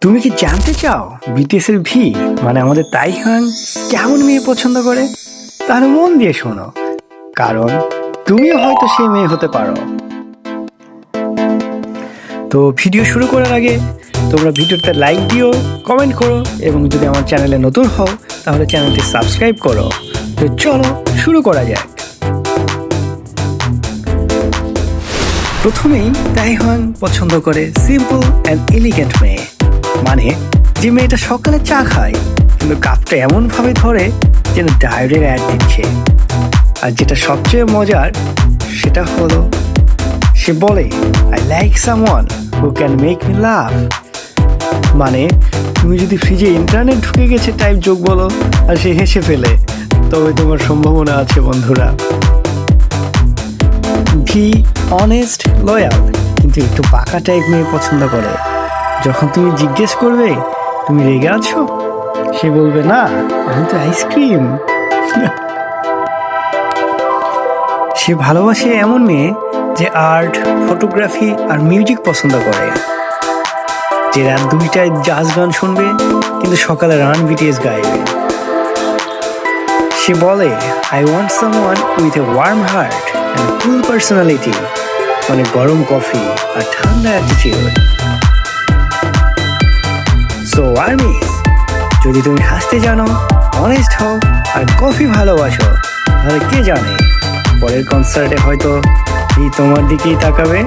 তুমি কি জানতে চাও বিটিএস এর ভি মানে আমাদের তাইহান কেমন মেয়ে পছন্দ করে? তাহলে মন দিয়ে শোনো, কারণ তুমিও হয়তো সেই মেয়ে হতে পারো। তো ভিডিও শুরু করার আগে তোমরা ভিডিওতে লাইক দিও, কমেন্ট করো এবং যদি আমার চ্যানেলে নতুন হও তাহলে চ্যানেলটি সাবস্ক্রাইব করো। তো চলো শুরু করা যাক। প্রথমেই তাইহান পছন্দ করে সিম্পল অ্যান্ড এলিগেন্ট মেয়ে, মানে যে মেয়েটা সকালে চা খায় কিন্তু কাপটা এমনভাবে ধরে যেন ডায়েরির অ্যাড দিচ্ছে। আর যেটা সবচেয়ে মজার সেটা হলো সে বলে I like someone who can make me লাভ। মানে তুমি যদি ফ্রিজে ইন্টারনেট ঢুকে গেছে টাইপ যোগ বলো আর সে হেসে ফেলে, তবে তোমার সম্ভাবনা আছে বন্ধুরা। ভি অনেস্ট, লয়াল কিন্তু একটু পাকা টাইপ মেয়ে পছন্দ করে। যখন তুমি জিজ্ঞেস করবে তুমি রেগে আছো, সে বলবে না আমি তো আইসক্রিম। সে ভালোবাসে এমন মেয়ে যে আর্ট, ফটোগ্রাফি আর মিউজিক পছন্দ করে, যে রাত 2টায় জাজ গান শুনবে কিন্তু সকালে রান বিটিএস গাইবে। সে বলে I want someone with a warm heart and cool personality, মানে গরম কফি আর ঠান্ডা অ্যাটিটিউড। সো আর্মিস, যদি তুমি হাসতে জানো, অনেস্ট হও আর কফি ভালোবাসো, তাহলে কে জানে পরের কনসার্টে হয়তো এই তোমার দিকেই তাকাবে।